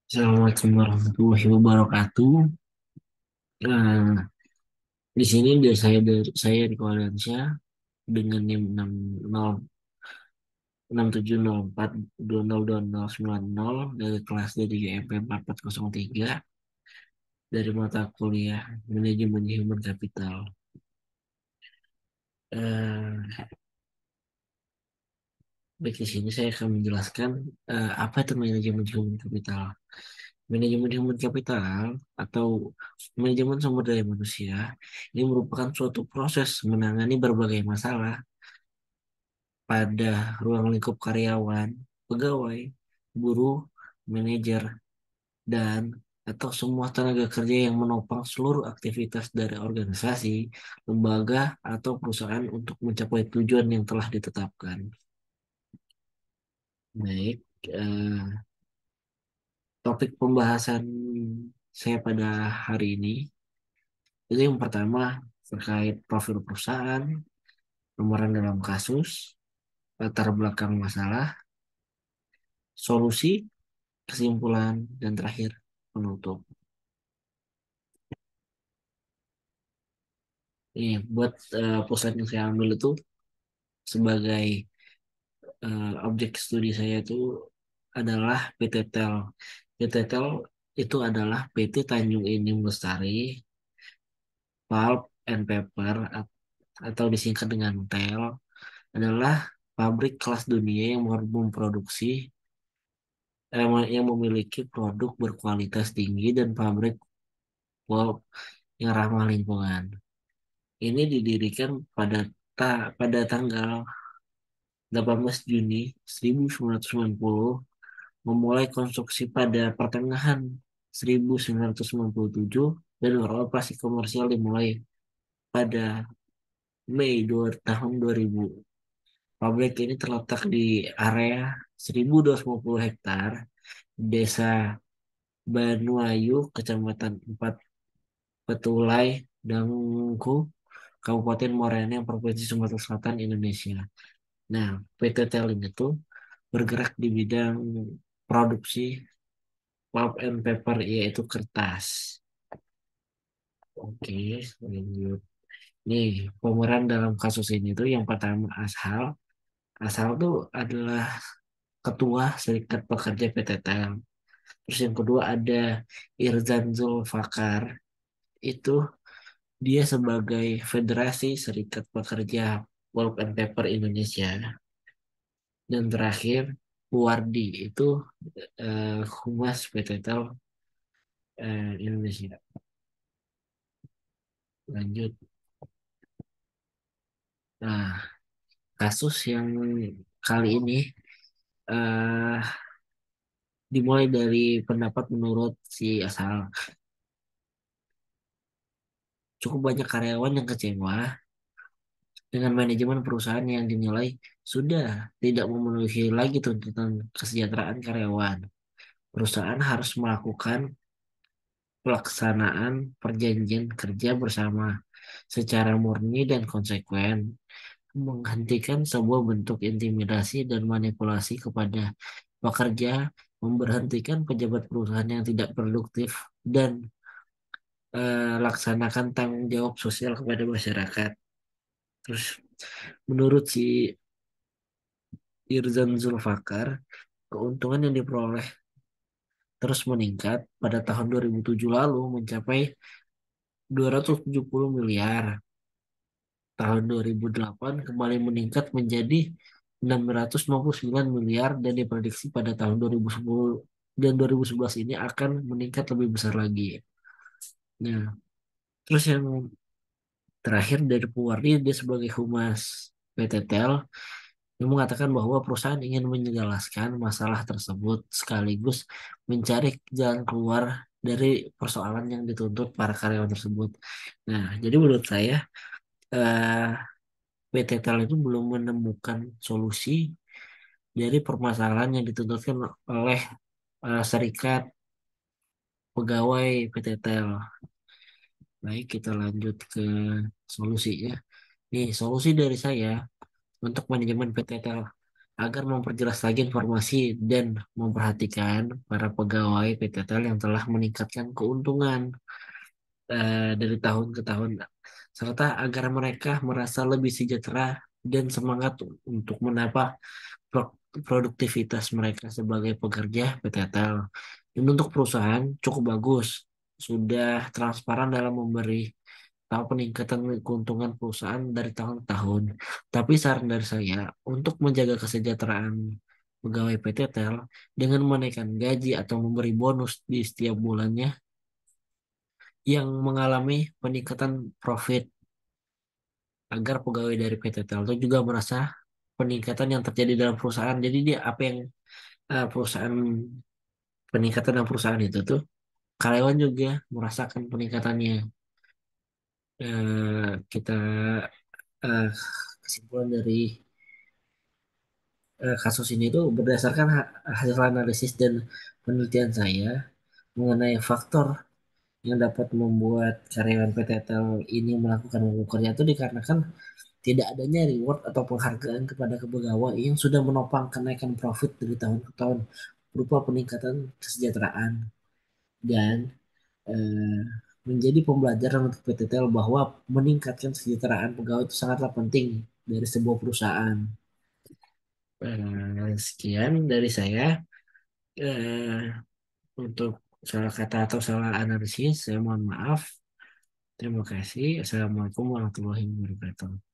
Assalamualaikum warahmatullahi wabarakatuh. Nah, di sini saya di Kualansia dengan NIM 6704 202090 dari kelas dari GMP 4403 dari mata kuliah Manajemen Human Capital. Eh, Baik, di sini saya akan menjelaskan apa itu manajemen human capital. Manajemen human capital atau manajemen sumber daya manusia ini merupakan suatu proses menangani berbagai masalah pada ruang lingkup karyawan, pegawai, buruh, manajer, dan atau semua tenaga kerja yang menopang seluruh aktivitas dari organisasi, lembaga, atau perusahaan untuk mencapai tujuan yang telah ditetapkan. Baik, topik pembahasan saya pada hari ini itu yang pertama terkait profil perusahaan, pemeran dalam kasus, latar belakang masalah, solusi, kesimpulan, dan terakhir penutup. Ini buat pusat yang saya ambil itu sebagai objek studi saya itu adalah PT Tel. PT Tel itu adalah PT Tanjung Enim Lestari, Pulp and Paper atau disingkat dengan TEL adalah pabrik kelas dunia yang memproduksi yang memiliki produk berkualitas tinggi dan pabrik pulp yang ramah lingkungan. Ini didirikan pada tanggal 18 Juni 1990, memulai konstruksi pada pertengahan 1997 dan beroperasi komersial dimulai pada Mei tahun 2000. Pabrik ini terletak di area 1.250 hektar, Desa Banuayu, Kecamatan 4 Petulai, Dangku, Kabupaten Morenin, Provinsi Sumatera Selatan, Indonesia. Nah, PT Telin itu bergerak di bidang produksi pulp and paper, yaitu kertas. Oke, lanjut. Nih, pemeran dalam kasus ini tuh yang pertama Asal. Asal tuh adalah ketua Serikat Pekerja PT Tel. Terus yang kedua ada Irzan Zulfakar. Itu dia sebagai Federasi Serikat Pekerja Pulp and Paper Indonesia. Dan terakhir, Wardi itu Humas PT Tel Indonesia. Lanjut. Nah, kasus yang kali ini eh, dimulai dari pendapat menurut si Asal. Cukup banyak karyawan yang kecewa dengan manajemen perusahaan yang dinilai sudah tidak memenuhi lagi tuntutan kesejahteraan karyawan. Perusahaan harus melakukan pelaksanaan perjanjian kerja bersama secara murni dan konsekuen, menghentikan sebuah bentuk intimidasi dan manipulasi kepada pekerja, memberhentikan pejabat perusahaan yang tidak produktif, dan laksanakan tanggung jawab sosial kepada masyarakat. Terus menurut si Irzan Zulfakar, keuntungan yang diperoleh terus meningkat pada tahun 2007 lalu mencapai 270 miliar. Tahun 2008 kembali meningkat menjadi 659 miliar dan diprediksi pada tahun 2010 dan 2011 ini akan meningkat lebih besar lagi. Nah, terus yang terakhir dari Puwardi, dia sebagai humas PT Tel yang mengatakan bahwa perusahaan ingin menjelaskan masalah tersebut sekaligus mencari jalan keluar dari persoalan yang dituntut para karyawan tersebut. Nah, jadi menurut saya eh, PT Tel itu belum menemukan solusi dari permasalahan yang dituntutkan oleh serikat pegawai PT Tel. Baik, kita lanjut ke solusinya. Nih, solusi dari saya untuk manajemen PT Tel. agar memperjelas lagi informasi dan memperhatikan para pegawai PTTL yang telah meningkatkan keuntungan dari tahun ke tahun, serta agar mereka merasa lebih sejahtera dan semangat untuk menambah produktivitas mereka sebagai pekerja PTTL. Dan untuk perusahaan cukup bagus, sudah transparan dalam memberi tahu peningkatan keuntungan perusahaan dari tahun ke tahun. Tapi saran dari saya untuk menjaga kesejahteraan pegawai PTTL dengan menaikkan gaji atau memberi bonus di setiap bulannya yang mengalami peningkatan profit agar pegawai dari PTTL itu juga merasa peningkatan yang terjadi dalam perusahaan. Jadi dia apa yang perusahaan peningkatan dalam perusahaan itu tuh karyawan juga merasakan peningkatannya. Kita eh, kesimpulan dari kasus ini tuh berdasarkan hasil analisis dan penelitian saya mengenai faktor yang dapat membuat karyawan PTTL ini melakukan mogok kerja itu dikarenakan tidak adanya reward atau penghargaan kepada pegawai yang sudah menopang kenaikan profit dari tahun ke tahun berupa peningkatan kesejahteraan dan eh, menjadi pembelajaran untuk PTTL bahwa meningkatkan kesejahteraan pegawai itu sangatlah penting dari sebuah perusahaan. Sekian dari saya. Eh, untuk salah kata atau salah analisis, saya mohon maaf. Terima kasih. Assalamualaikum warahmatullahi wabarakatuh.